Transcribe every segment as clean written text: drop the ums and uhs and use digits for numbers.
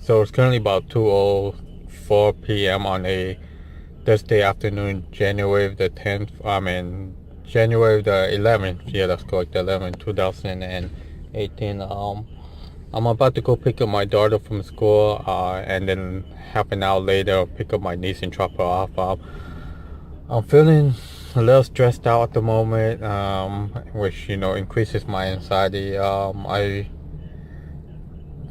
So it's currently about 2:04 p.m. on a Thursday afternoon, January the 10th. January the 11th. Yeah, that's correct. The 11th, 2018. I'm about to go pick up my daughter from school, and then half an hour later, pick up my niece and drop her off. I'm feeling a little stressed out at the moment, which increases my anxiety.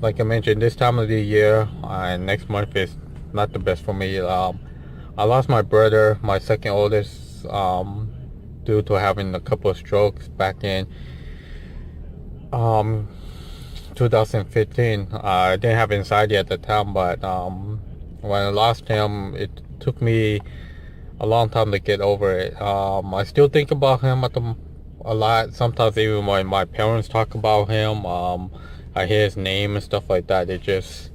Like I mentioned, this time of the year and next month is not the best for me. I lost my brother, my second oldest, due to having a couple of strokes back in um, 2015. I didn't have anxiety at the time, but when I lost him, it took me a long time to get over it. I still think about him a lot. Sometimes even when my parents talk about him, I hear his name and stuff like that. It just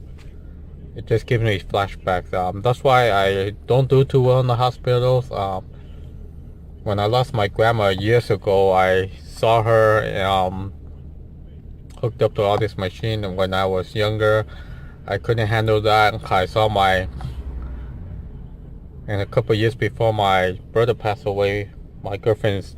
gives me flashbacks. That's why I don't do too well in the hospitals. When I lost my grandma years ago, I saw her hooked up to all this machine, and when I was younger, I couldn't handle that. I saw and a couple of years before my brother passed away, my girlfriend's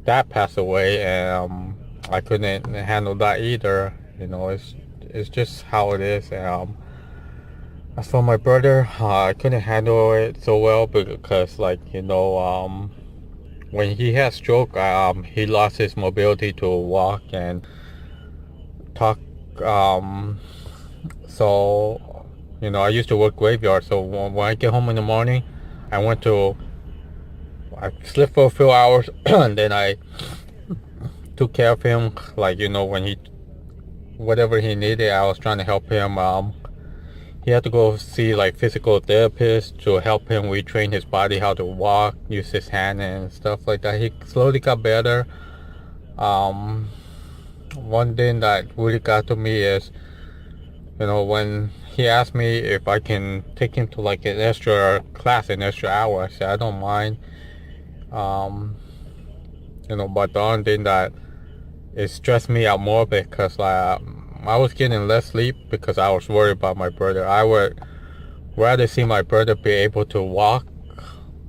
dad passed away, and I couldn't handle that either. It's just how it is. As for my brother, I couldn't handle it so well because, when he had stroke, he lost his mobility to walk and talk. So, I used to work graveyard. So when I get home in the morning, I slept for a few hours, and then I took care of him. When whatever he needed, I was trying to help him. He had to go see physical therapists to help him retrain his body how to walk, use his hand and stuff like that. He slowly got better. One thing that really got to me is, when he asked me if I can take him to an extra class, an extra hour, I said I don't mind. But the only thing that it stressed me out more because I was getting less sleep because I was worried about my brother. I would rather see my brother be able to walk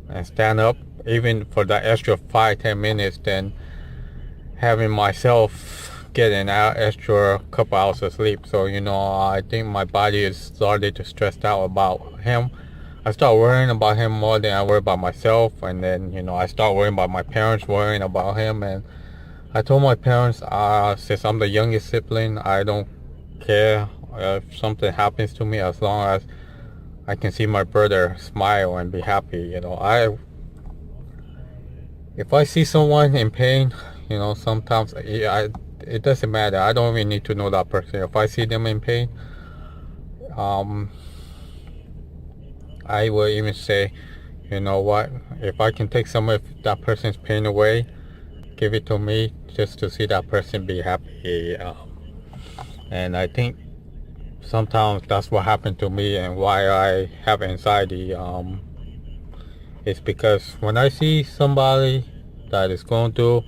and stand up even for that extra 5-10 minutes than having myself get an extra couple hours of sleep. So I think my body is started to stress out about him. I start worrying about him more than I worry about myself, and then I start worrying about my parents, worrying about him. And I told my parents, since I'm the youngest sibling, I don't care if something happens to me as long as I can see my brother smile and be happy. If I see someone in pain, sometimes it doesn't matter. I don't even need to know that person. If I see them in pain, I will even say, you know what, if I can take some of that person's pain away, give it to me just to see that person be happy. And I think sometimes that's what happened to me and why I have anxiety. It's because when I see somebody that is going through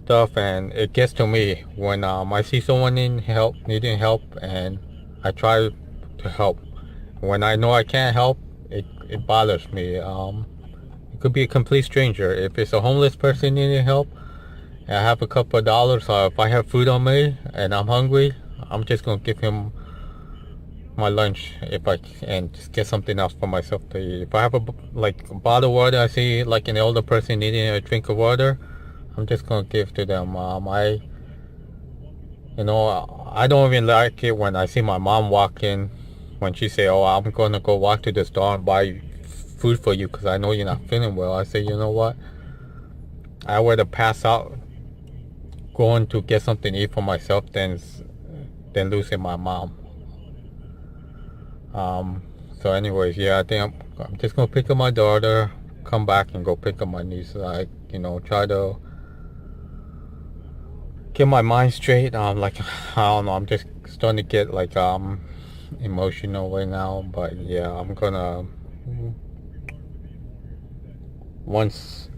stuff, and it gets to me when I see someone needing help, and I try to help. When I know I can't help, it bothers me. It could be a complete stranger. If it's a homeless person needing help, and I have a couple of dollars, or if I have food on me and I'm hungry, I'm just gonna give him my lunch and just get something else for myself to eat. If I have a bottle of water, I see an older person needing a drink of water, I'm just gonna give to them. I don't even like it when I see my mom walk in, when she say, "Oh, I'm gonna go walk to the store and buy food for you because I know you're not feeling well." I say, you know what? I would have pass out going to get something to eat for myself than losing my mom. So anyways, yeah, I think I'm just gonna pick up my daughter, come back and go pick up my niece. Try to get my mind straight. I don't know, I'm just starting to get emotional right now. But yeah, I'm gonna, once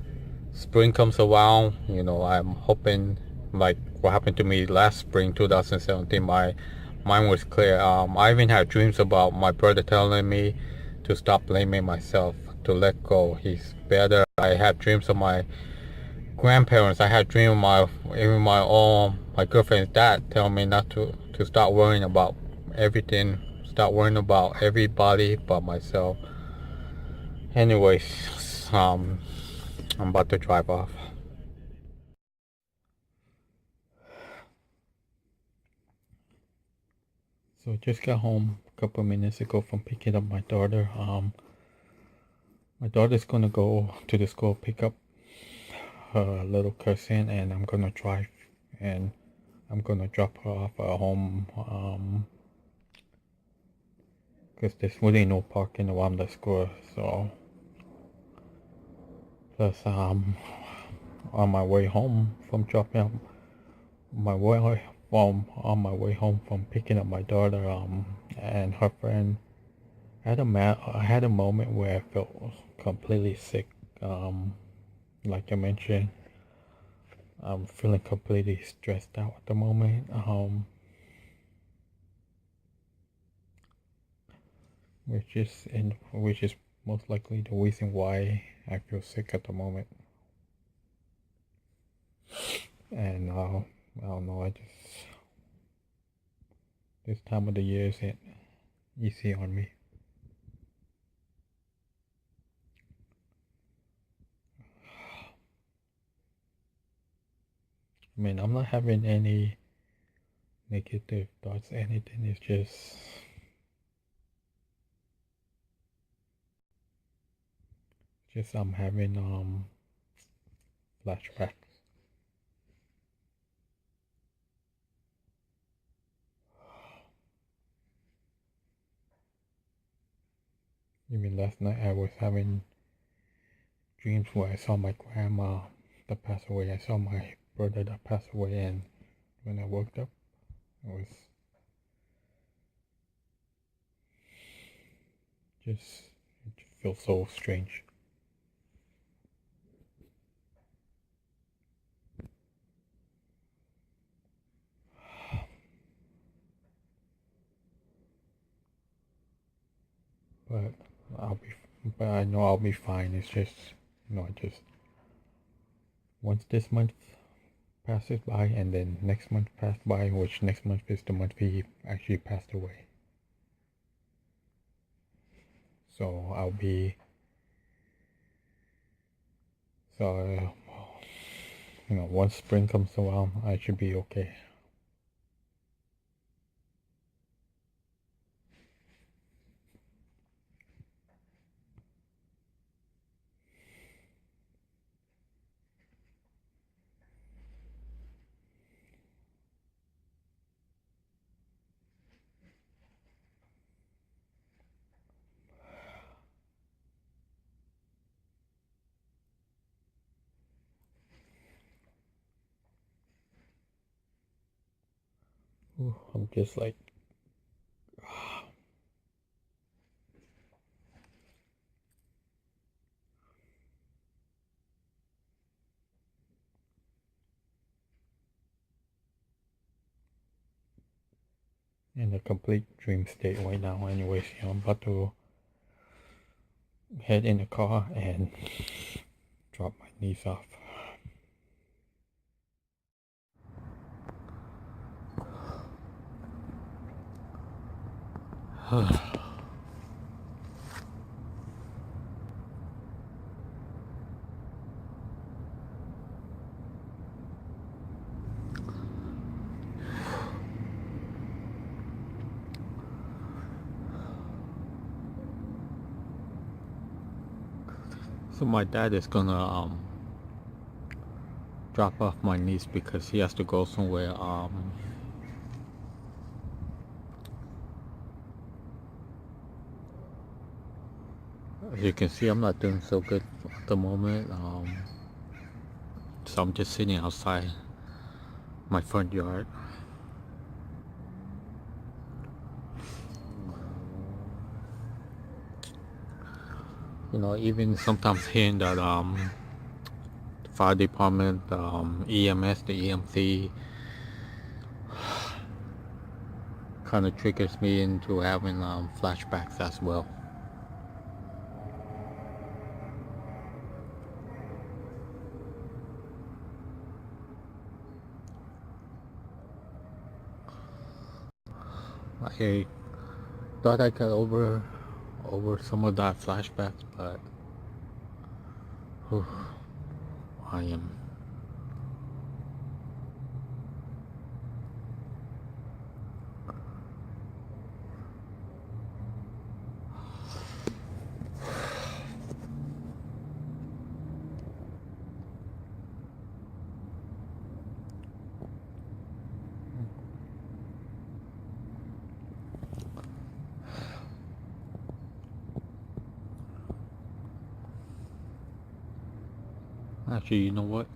spring comes around, I'm hoping, like what happened to me last spring 2017, my mine was clear. I even had dreams about my brother telling me to stop blaming myself, to let go. He's better. I had dreams of my grandparents. I had dreams of my girlfriend's dad telling me not to stop worrying about everything, stop worrying about everybody but myself. Anyways, I'm about to drive off. So just got home a couple minutes ago from picking up my daughter. My daughter's gonna go to the school, pick up her little cousin, and I'm gonna drive and I'm gonna drop her off at home. Because there's really no parking around the school. So plus on my way home from dropping up my way from on my way home from picking up my daughter and her friend, I had a moment where I felt completely sick. Like I mentioned, I'm feeling completely stressed out at the moment. Which is most likely the reason why I feel sick at the moment. And I don't know. This time of the year isn't easy on me. I mean, I'm not having any negative thoughts, anything. It's just I'm having flashbacks. Even last night I was having dreams where I saw my grandma that passed away. I saw my brother that passed away, and when I woke up, it just feels so strange. But but I know I'll be fine. It's just, once this month passes by and then next month passed by, which next month is the month he actually passed away. So once spring comes around, I should be okay. Ooh, I'm just like, in a complete dream state right now. Anyways, I'm about to head in the car and drop my niece off. So my dad is gonna drop off my niece because he has to go somewhere. As you can see, I'm not doing so good at the moment. So I'm just sitting outside my front yard. Even sometimes hearing that fire department, EMS, the EMC kind of triggers me into having flashbacks as well. I thought I got over some of that flashbacks, but whew, I am. Actually, you know what?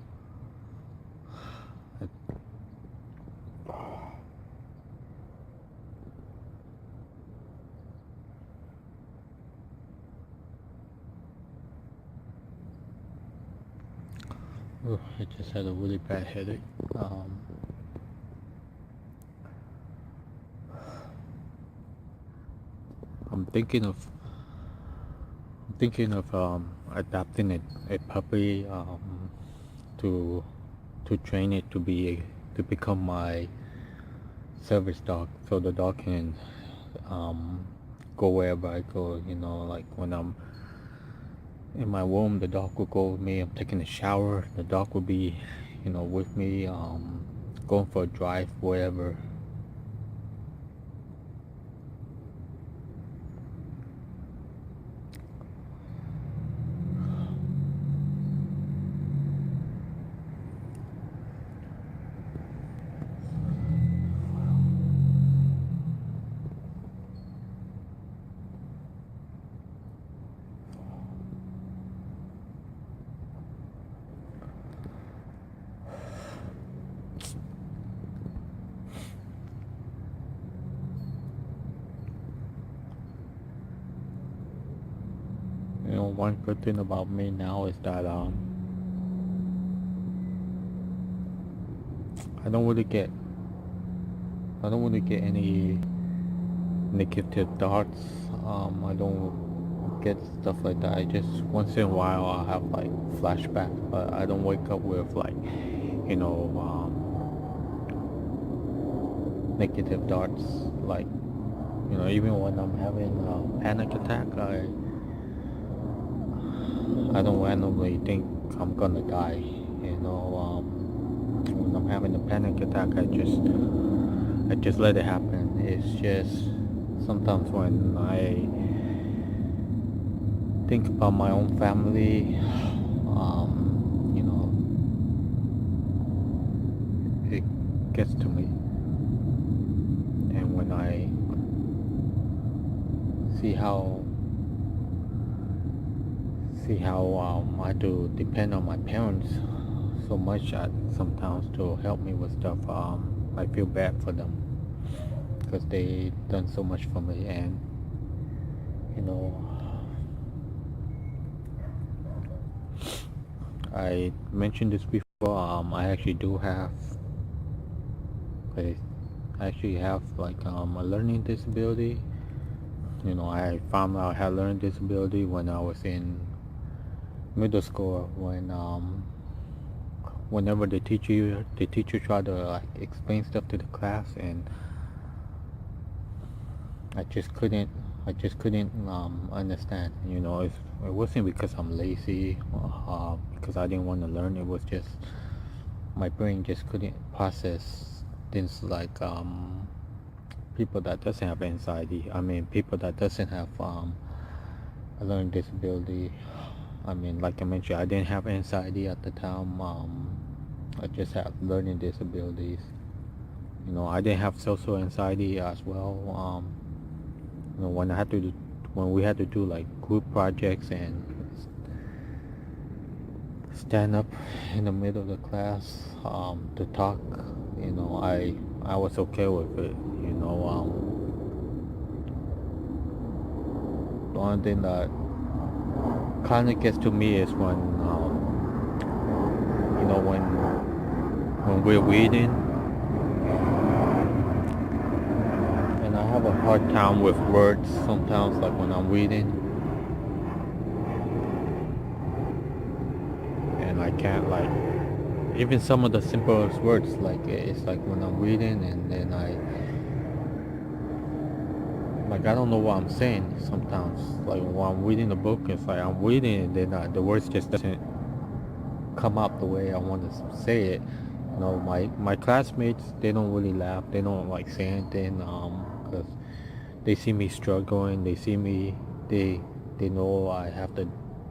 I just had a really bad headache. I'm thinking of adopting a puppy to train it to become my service dog, so the dog can go wherever I go. You know, like when I'm in my room, the dog will go with me. I'm taking a shower, the dog will be, you know, with me. Going for a drive, wherever. You know, one good thing about me now is that I don't really get any negative thoughts. I don't get stuff like that. I just once in a while I'll have like flashbacks, but I don't wake up with like, you know, negative thoughts. Like, you know, even when I'm having a panic attack, I don't randomly think I'm gonna die. You know, when I'm having a panic attack, I just let it happen. It's just sometimes when I think about my own family, you know, it gets to me. And when I see how I do depend on my parents so much sometimes to help me with stuff, I feel bad for them because they done so much for me. And you know, I mentioned this before. I actually have like a learning disability. You know, I found out I had learning disability when I was in middle school, when whenever the teacher tried to like explain stuff to the class, and I just couldn't understand. You know, it wasn't because I'm lazy, because I didn't want to learn. It was just my brain just couldn't process things like people that doesn't have anxiety. I mean, people that doesn't have a learning disability. I mean, like I mentioned, I didn't have anxiety at the time. I just had learning disabilities. You know, I didn't have social anxiety as well. You know, when we had to do like group projects and stand up in the middle of the class to talk, you know, I was okay with it. You know, the only thing that kind of gets to me is when you know, when we're reading and have a hard time with words sometimes, like when I'm reading, and I can't like even some of the simplest words. Like it's like when I'm reading, and then I don't know what I'm saying sometimes. Like when I'm reading the book, it's like I'm reading, and then the words just doesn't come up the way I want to say it. You know, my classmates, they don't really laugh. They don't like say anything, because they see me struggling. They see me. They know I have the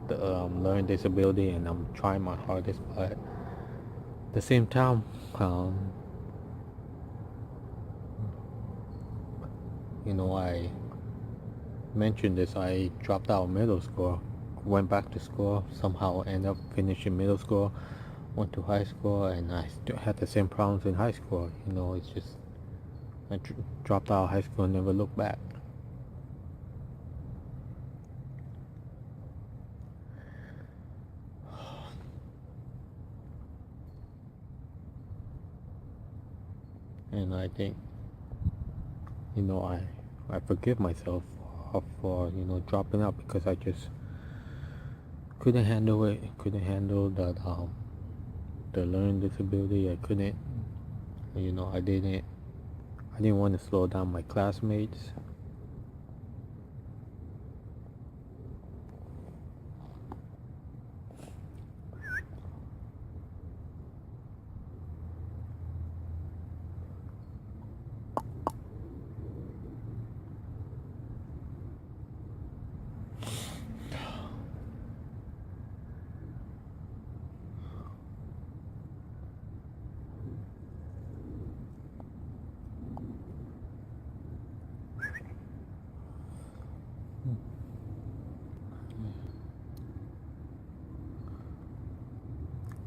learning disability, and I'm trying my hardest. But at the same time, I mentioned this. I dropped out of middle school, went back to school, somehow ended up finishing middle school, went to high school, and I still had the same problems in high school. It's just I dropped out of high school and never looked back. And I think, I forgive myself for dropping out, because I just couldn't handle it. Couldn't handle that the learning disability. I couldn't. I didn't want to slow down my classmates.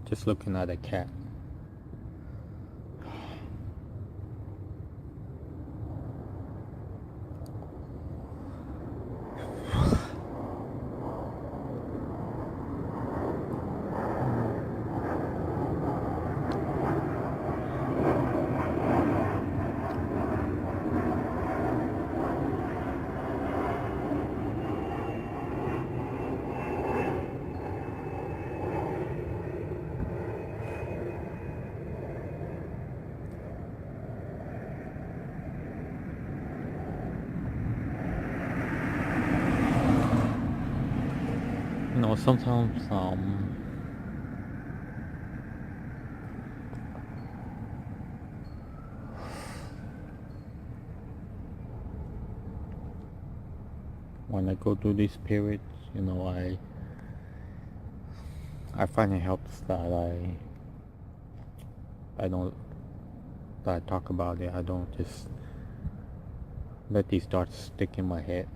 Just looking at a cat. Sometimes when I go through these periods, I find it helps that I don't that I talk about it. I don't just let these thoughts stick in my head.